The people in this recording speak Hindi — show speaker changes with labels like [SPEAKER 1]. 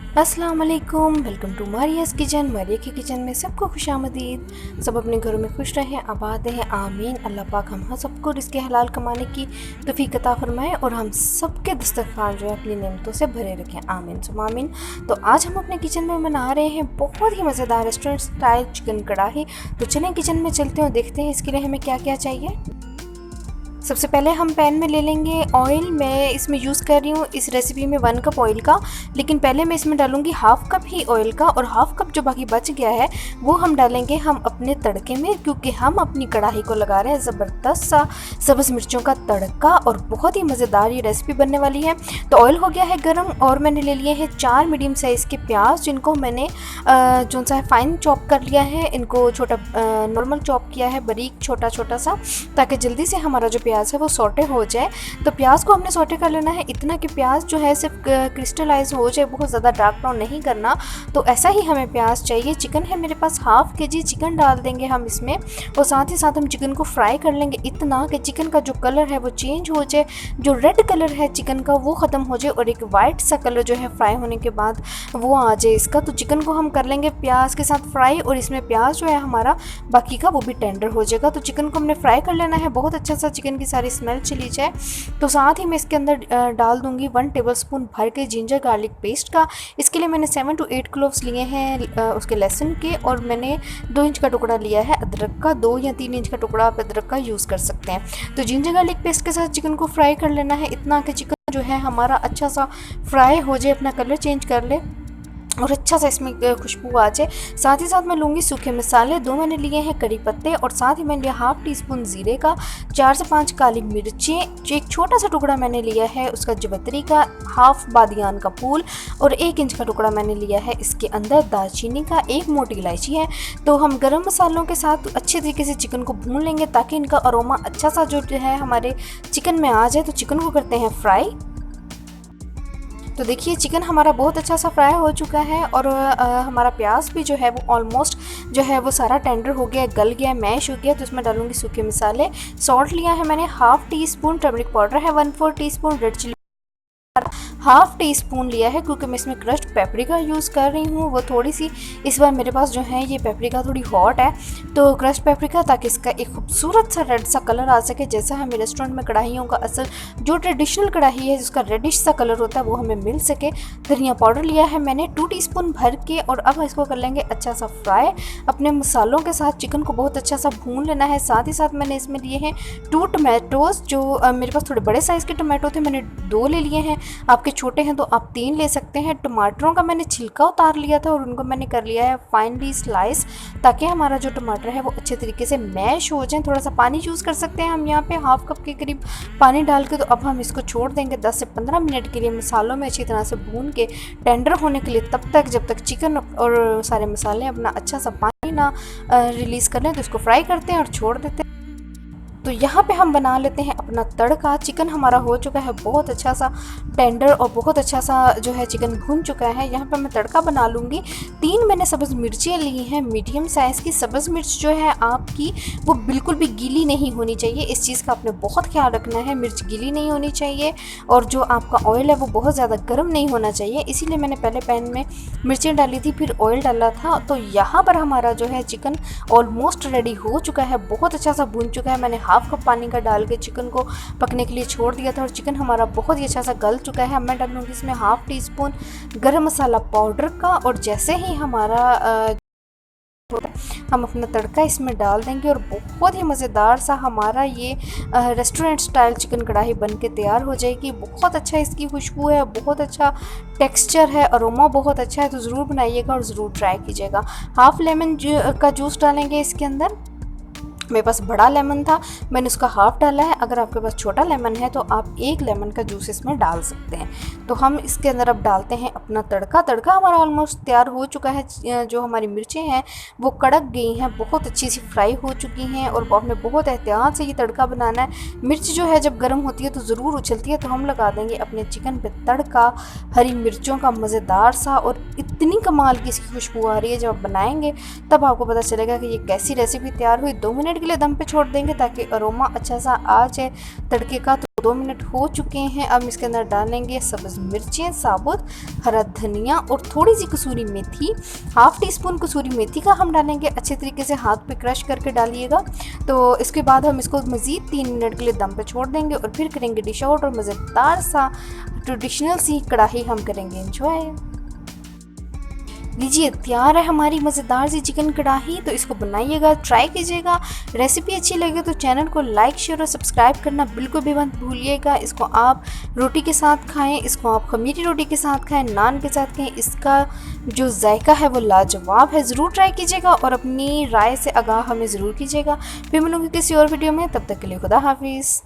[SPEAKER 1] अस्सलाम वालेकुम, वेलकम टू मारियाज़ किचन। मारिया की किचन में सबको खुशामदीद। सब अपने घरों में खुश रहें, आबाद रहें, आमीन। अल्लाह पाक हम सबको रिज़्क़ हलाल कमाने की तौफ़ीक़ अता फ़रमाए और हम सबके दस्तरख़्वान जो है अपनी नेमतों से भरे रखें, आमीन सुम्मा आमीन। तो आज हम अपने किचन में बना रहे हैं बहुत ही मज़ेदार रेस्टोरेंट स्टाइल चिकन कढ़ाई। तो चलें किचन में चलते हैं और देखते हैं इसके लिए हमें क्या क्या चाहिए। सबसे पहले हम पैन में ले लेंगे ऑयल। मैं इसमें यूज़ कर रही हूँ इस रेसिपी में 1 कप ऑयल का, लेकिन पहले मैं इसमें डालूंगी हाफ़ कप ही ऑयल का और हाफ़ कप जो बाकी बच गया है वो हम डालेंगे हम अपने तड़के में, क्योंकि हम अपनी कढ़ाई को लगा रहे हैं ज़बरदस्त सा सब्ज़ मिर्चों का तड़का और बहुत ही मज़ेदार ये रेसिपी बनने वाली है। तो ऑयल हो गया है गर्म और मैंने ले लिए हैं 4 मीडियम साइज़ के प्याज, जिनको मैंने जो सा फाइन चॉप कर लिया है, इनको छोटा नॉर्मल चॉप किया है बारीक छोटा छोटा सा, ताकि जल्दी से हमारा जो प्याज है वो सॉटे हो जाए। तो प्याज को हमने सॉटे कर लेना है इतना कि प्याज जो है सिर्फ क्रिस्टलाइज हो जाए, बहुत ज़्यादा डार्क ब्राउन नहीं करना। तो ऐसा ही हमें प्याज चाहिए। चिकन है मेरे पास हाफ़ केजी चिकन डाल देंगे हम इसमें और साथ ही साथ हम चिकन को फ्राई कर लेंगे इतना कि चिकन का जो कलर है वो चेंज हो जाए, जो रेड कलर है चिकन का वो ख़त्म हो जाए और एक वाइट सा कलर जो है फ्राई होने के बाद वो आ जाए इसका। तो चिकन को हम कर लेंगे प्याज के साथ फ्राई और इसमें प्याज जो है हमारा बाकी का वो भी टेंडर हो जाएगा। तो चिकन को हमने फ्राई कर लेना है बहुत अच्छा सा, चिकन की सारी स्मेल चली जाए। तो साथ ही मैं इसके अंदर डाल दूंगी 1 टेबलस्पून भर के जिंजर गार्लिक पेस्ट का। इसके लिए मैंने 7 to 8 क्लोव्स लिए हैं उसके लहसुन के, और मैंने 2 इंच का टुकड़ा लिया है अदरक का। 2 या 3 इंच का टुकड़ा आप अदरक का यूज़ कर सकते हैं। तो जिंजर गार्लिक पेस्ट के साथ चिकन को फ्राई कर लेना है इतना कि चिकन जो है हमारा अच्छा सा फ्राई हो जाए, अपना कलर चेंज कर ले और अच्छा सा इसमें खुशबू आ जाए। साथ ही साथ मैं लूँगी सूखे मसाले, 2 मैंने लिए हैं करी पत्ते, और साथ ही मैंने लिया हाफ़ टी स्पून ज़ीरे का, 4 से 5 काली मिर्चें, जो एक छोटा सा टुकड़ा मैंने लिया है उसका जवतरी का, हाफ़ बादियान का फूल और 1 इंच का टुकड़ा मैंने लिया है इसके अंदर दालचीनी का, 1 मोटी इलायची है। तो हम गरम मसालों के साथ अच्छे तरीके से चिकन को भून लेंगे ताकि इनका अरोमा अच्छा सा जो है हमारे चिकन में आ जाए। तो चिकन को करते हैं फ्राई। तो देखिए चिकन हमारा बहुत अच्छा सा फ्राई हो चुका है और हमारा प्याज भी जो है वो ऑलमोस्ट जो है वो सारा टेंडर हो गया, गल गया, मैश हो गया। तो इसमें डालूंगी सूखे मसाले। सॉल्ट लिया है मैंने half teaspoon, turmeric powder है 1/4 teaspoon, red chilli half teaspoon लिया है, क्योंकि मैं इसमें क्रश्ड पेपरिका यूज़ कर रही हूँ। वो थोड़ी सी इस बार मेरे पास जो है ये पेपरिका थोड़ी हॉट है, तो क्रश्ड पेपरिका, ताकि इसका एक खूबसूरत सा रेड सा कलर आ सके, जैसा हमें रेस्टोरेंट में कढ़ाइयों का असल जो ट्रेडिशनल कढ़ाई है जिसका रेडिश सा कलर होता है वो हमें मिल सके। धनिया पाउडर लिया है मैंने 2 टीस्पून भर के, और अब इसको कर लेंगे अच्छा सा फ्राई अपने मसालों के साथ। चिकन को बहुत अच्छा सा भून लेना है। साथ ही साथ मैंने इसमें लिए हैं 2 टमाटोज़, जो मेरे पास थोड़े बड़े साइज़ के टमाटो थे, मैंने 2 ले लिए हैं। आपके छोटे हैं तो आप 3 ले सकते हैं। टमाटरों का मैंने छिलका उतार लिया था और उनको मैंने कर लिया है फाइनली स्लाइस, ताकि हमारा जो टमाटर है वो अच्छे तरीके से मैश हो जाए। थोड़ा सा पानी यूज़ कर सकते हैं हम यहाँ पे हाफ़ कप के करीब पानी डाल के। तो अब हम इसको छोड़ देंगे 10 से 15 मिनट के लिए मसालों में अच्छी तरह से भून के टेंडर होने के लिए, तब तक जब तक चिकन और सारे मसाले अपना अच्छा सा पानी ना रिलीज़ कर लें। तो इसको फ्राई करते हैं और छोड़ देते हैं। तो यहाँ पे हम बना लेते हैं अपना तड़का। चिकन हमारा हो चुका है बहुत अच्छा सा टेंडर और बहुत अच्छा सा जो है चिकन भून चुका है। यहाँ पे मैं तड़का बना लूँगी। 3 मैंने सब्ज़ मिर्चें ली हैं मीडियम साइज़ की। सब्ज़ मिर्च जो है आपकी वो बिल्कुल भी गीली नहीं होनी चाहिए, इस चीज़ का आपने बहुत ख्याल रखना है। मिर्च गीली नहीं होनी चाहिए और जो आपका ऑयल है वो बहुत ज़्यादा गर्म नहीं होना चाहिए, इसीलिए मैंने पहले पैन में मिर्चें डाली थी फिर ऑयल डाला था। तो यहाँ पर हमारा जो है चिकन ऑलमोस्ट रेडी हो चुका है, बहुत अच्छा सा भून चुका है। मैंने हाफ़ कप पानी का डाल के चिकन को पकने के लिए छोड़ दिया था और चिकन हमारा बहुत ही अच्छा सा गल चुका है। अब मैं डालूंगी इसमें हाफ़ टी स्पून गरम मसाला पाउडर का, और जैसे ही हमारा हम अपना तड़का इसमें डाल देंगे और बहुत ही मज़ेदार सा हमारा ये रेस्टोरेंट स्टाइल चिकन कढ़ाई बन के तैयार हो जाएगी। बहुत अच्छा इसकी खुशबू है, बहुत अच्छा टेक्सचर है, अरोमा बहुत अच्छा है। तो ज़रूर बनाइएगा और ज़रूर ट्राई कीजिएगा। हाफ़ लेमन का जूस डालेंगे इसके अंदर। मेरे पास बड़ा लेमन था, मैंने उसका हाफ़ डाला है। अगर आपके पास छोटा लेमन है तो आप 1 लेमन का जूस इसमें डाल सकते हैं। तो हम इसके अंदर अब डालते हैं अपना तड़का। तड़का हमारा ऑलमोस्ट तैयार हो चुका है। जो हमारी मिर्चें हैं वो कड़क गई हैं, बहुत अच्छी सी फ्राई हो चुकी हैं, और आपने बहुत एहतियात से ये तड़का बनाना है। मिर्च जो है जब गर्म होती है तो ज़रूर उछलती है। तो हम लगा देंगे अपने चिकन पे तड़का हरी मिर्चों का मज़ेदार सा, और इतनी कमाल की इसकी खुशबू आ रही है। जब आप बनाएंगे तब आपको पता चलेगा कि ये कैसी रेसिपी तैयार हुई। 2 मिनट के लिए दम पे छोड़ देंगे ताकि अरोमा अच्छा सा आ जाए तड़के का। 2 मिनट हो चुके हैं। अब इसके अंदर डालेंगे सब्ज़ मिर्चें साबुत, हरा धनिया और थोड़ी सी कसूरी मेथी। हाफ़ टी स्पून कसूरी मेथी का हम डालेंगे, अच्छे तरीके से हाथ पे क्रश करके डालिएगा। तो इसके बाद हम इसको मज़ीद 3 मिनट के लिए दम पे छोड़ देंगे और फिर करेंगे डिश आउट और मज़ेदार सा ट्रेडिशनल सी कढ़ाई हम करेंगे एंजॉय। लीजिए तैयार है हमारी मज़ेदार सी चिकन कढ़ाई। तो इसको बनाइएगा, ट्राई कीजिएगा। रेसिपी अच्छी लगे तो चैनल को लाइक शेयर और सब्सक्राइब करना बिल्कुल भी मत भूलिएगा। इसको आप रोटी के साथ खाएं, इसको आप खमीरी रोटी के साथ खाएं, नान के साथ खाएं। इसका जो जायका है वो लाजवाब है। ज़रूर ट्राई कीजिएगा और अपनी राय से आगाह हमें ज़रूर कीजिएगा। फिर मिलूंगी किसी और वीडियो में, तब तक के लिए खुदा हाफिज़।